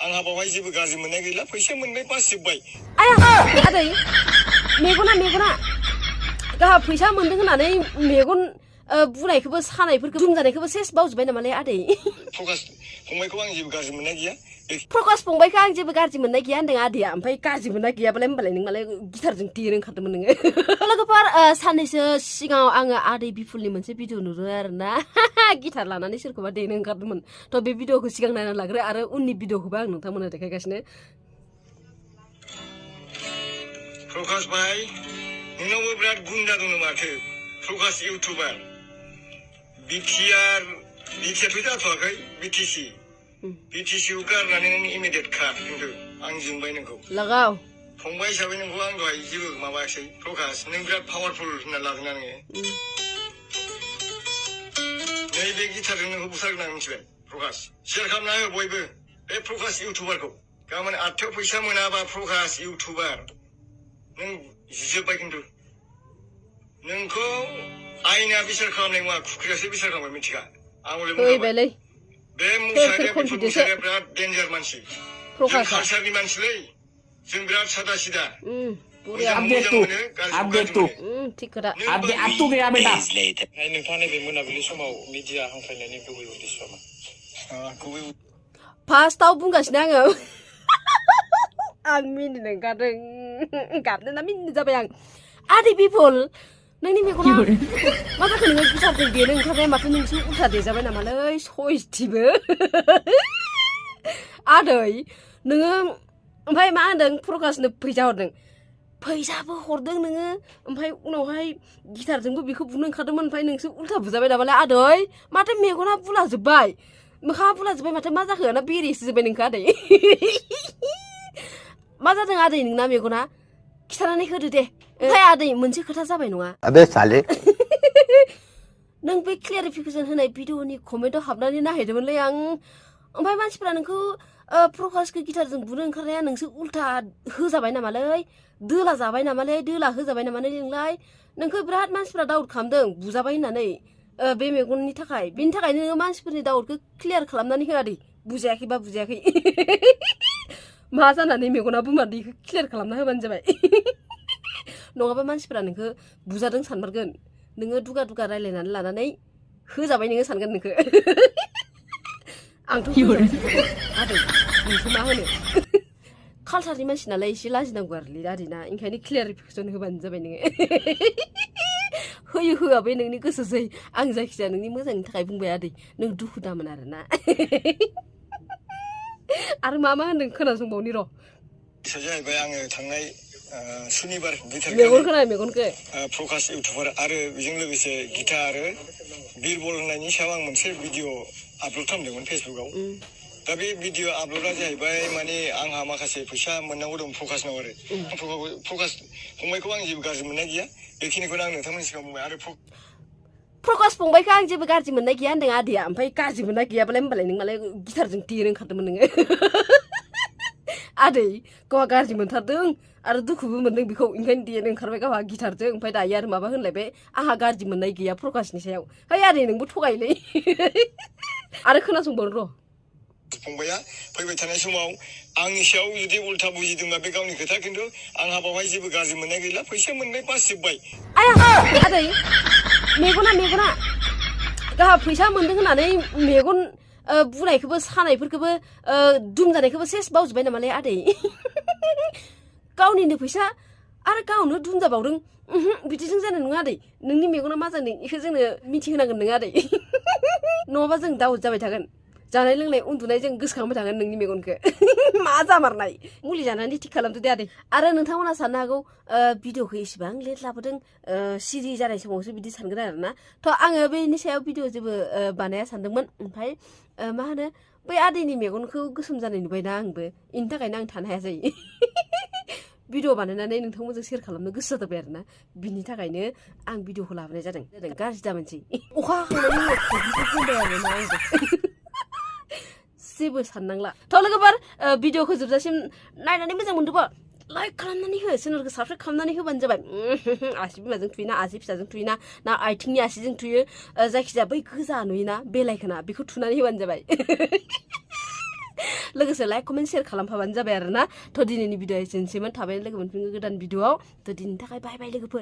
आंहा बावहाय जेबो गाज्रि मोननाय गैला फैसा मोनबाय बासिजोब्बाय आया आदै मेगना गाहा फैसा मोनदों होननानै मेगन बुनायखौबो सानायफोरखौ दुमजानायखौबो सेस बावजोब्बाय नामालै आदै प्रकाश फंबायखौ आं जेबो गाज्रि मोननाय गैया प्रकाश फंबायखौ आं जेबो गाज्रि मोननाय गैया होनदों आदैया ओमफ्राय गाज्रि मोननाय गैयाबालाय होमबालाय नों मालाय गिटारजों देनो ओंखारदोंमोन नोङो लोगोफोर साननैसो सिगाङाव आङो आदै बिपुलनि मोनसे भिडिअ नुदों आरोना गिटार लानानै सोरखौबा देनो ओंखारदोंमोन थ' बे भिडिअखौ सिगां नायना लाग्रो आरो उननि भिडिअखौबो आं नोंथांमोननो देखायगासिनो प्रकाश भाई नोंनावबो बिराद गुन्दा दङ माथो प्रकाश इउटुबार बिटिआर जाथ'वाखै बिटिसिखौ गारनानै नों इमिडियेट खार खिन्थु आं जोंबाय नोंखौ लागाव फंबाय हिसाबै नोंखौ आं दहाय जेबो माबायासै प्रकाश नों बिराद पावारफुल होनना लादोंना नोङो नैबे गिटारजों नोंखौ बुथारगोन आं मिथिबाय प्रकाश शेयार खालामना हो बयबो बे प्रकाश इउटुबारखौ गाबोन 8थायाव फैसा मोनाबा प्रकाश इउटुबार नों जिजोब्बाय खिन्थु नोंखौ आयना बिसार खालामनाय नङा खुख्रियासो बिसार खालामबाय मिथिगा आं हले बुंबाय बे मुसारिया बिराद डेन्जार मानसि जों कालचारनि मानसिलै जों बिराद सादा सिदा नोंथाङा नैबे मोनाबिलि समाव मिडिया हांख्रायनायनि गुबै उद्देश्यआ मा फार्स्टआव बुंगासिनो आङो आं मिनिनो ओंखारदों गाबनोना मिनिनो जाबाय आं आदै बिपुल नोंनि मेगना मा जाखो नोङो गिटारजों देनो ओंखारनाया माथो नोंसो उल्था देजाबाय नामालै सयथिबो आदै नोङो ओमफ्राय मा होनदों प्रकाशनो फैसा हरदों फैसाबो हरदों नोङो ओमफ्राय उनावहाय गिटारजोंबो बेखौ बुनो ओंखारदोंमोन ओमफ्राय नोंसो उल्था बुजाबाय नामालाय आदै माथो मेगना बुलाजोब्बाय मोखाङा बुलाजोब्बाय माथो मा जाखो ना बेरेसो जोब्बाय नोंखो आदै मा जादों आदै नोंना मेगना खिथानानै होदो दे ओमफ्राय आदै मोनसे खोथा जाबाय नङा अबे साले नों बे क्लियारिफिकेसन होनाय भिडिअनि कमेन्टआव हाबनानै नायहैदोंमोनलै आं ओमफ्राय मानसिफोरा नोंखौ प्रकाशखौ गिटारजों बुनो ओंखारनाया नोंसो उल्था होजाबाय नामालै दोला जाबाय नामालै दोला होजाबाय नामालै नोंलाय नोंखौ बिराद मानसिफोरा डाउट खालामदों बुजाबाय होननानै बे मेगननि थाखाय बेनि थाखायनो नोङो मानसिफोरनि डाउटखौ क्लियार खालामनानै हो आदै बुजायाखैबा बुजायाखै मा जानानै मेगना बुमारदि क्लियार खालामना होबानो जाबाय नङाबा मानसिफोरा नोंखौ बुजादों सानमारगोन नोङो दुगा रायलायनानै लानानै होजाबाय नोङो सानगोन नोंखौ आंथ' आदै नोंसो मा होनो कालचारनि मानसि नालाय एसे लाजिनांगौ आरोलै आदैना ओंखायनो क्लियारिफिकेसन होबानो जाबाय नोङो होयो होआ बे नोंनि गोसोसै आं जायखिजाया नोंनि मोजांनि थाखाय बुंबाय आदै नों दुखु दामोन आरोना आरो मा होनदों खोनासंबावनि र' जाहैबाय आङो थांनाय सुनिबार मेगनखौ प्रकाश इउटुबार आरो बेजों लोगोसे गिटार आरो बिरबल होननायनि सायाव आं मोनसे भिडिअ आपल'ड खालामदोंमोन फेसबुकाव दा बे भिडिअ आपल'डा जाहैबाय माने आंहा माखासे फैसा मोननांगौ दं प्रकाशनाव आरो प्रकाश फंबायखौ आं जेबो गाज्रि मोननाय गैया बेखिनिखौनो आं नोंथांमोननि सिगाङाव बुंबाय आरो प्रकाश फंबायखौ आं जेबो गाज्रि मोननाय गैया होनदों आदैया ओमफ्राय गाज्रि मोननाय गैयाबालाय होमबालाय नों मालाय गिटारजों देनो ओंखारदोंमोन नोङो आदै गावहा गाज्रि मोनथारदों आरो दुखुबो मोनदों बेखौ ओंखायनो देनो ओंखारबाय गावहा गिटारजों ओमफ्राय दायो आरो माबा होनलायबाय आंहा गाज्रि मोननाय गैया प्रकाशनि सायाव है आदै नोंबो थगायलै आरो खोनासंबावनो र' फंबाया फैबाय थानाय समाव आंनि सायाव जुदि उल्था बुजिदोंबा बे गावनि खोथा खिन्थु आंहा बावहाय जेबो गाज्रि मोननाय गैला फैसा मोनबाय बासिजोब्बाय आया आदै मेगना गाहा फैसा मोनदों होननानै मेगन बुनायखौबो सानायफोरखौबो दुमजानायखौबो सेस बावजोब्बाय नामालाय आदै गावनिनो फैसा आरो गावनो दुमजाबावदों बिदिजों जानाय नङा आदै नोंनि मेगना मा जादों बेखौ जोंनो मिथिहोनांगोन नों आदै नङाबा जों दाउट जाबाय थागोन जानाय लोंनाय उन्दुनाय जों गोसोखांबाय थागोन नोंनि मेगनखौ मा जामारनाय मुलि जानानै थिग खालामदो दे आदै आरो नोंथांमोना साननो हागौ भिडिअखौ इसेबां लेट लाबोदों सिरि जानाय समावसो बिदि सानगोन आरोना थ' आङो बेनि सायाव भिडिअ जेबो बानाया सानदोंमोन ओमफ्राय मा होनो बै आदैनि मेगनखौ गोसोम जानाय नुबायना आंबो बेनि थाखायनो आं थानो हाया जायो भिडिअ बानायनानै नोंथांमोनजों शेयार खालामनो गोसो जादोंबाय आरोना बिनि थाखायनो आं भिडिअखौ लाबोनाय जादों गाज्रि दामोनसै अखा हाखांनायनि उनाव बुंबाय आरोना आंबो जेबो साननांला थ' लोगोफोर भिडिअखौ जोबजासिम नायनानै मोजां मोनदोंबा लाइक खालामनानै हो चेनेलखौ साबस्क्राइब खालामनानै होबानो जाबाय आसि बिमाजों थुयोना आसि फिसाजों थुयोना ना आथिंनि आसिजों थुयो जायखिजाया बै गोजा नुयोना बेलाइखोना बेखौ थुनानै होबानो जाबाय लोगोसे लाइक कमेन्ट शेयार खालामफाबानो जाबाय आरो ना थ' दिनैनि भिडिअआ एसेनोसैमोन थाबैनो लोगो मोनफिनगोन गोदान भिडिअआव थ' दिनैनि थाखाय बाय बाय लोगोफोर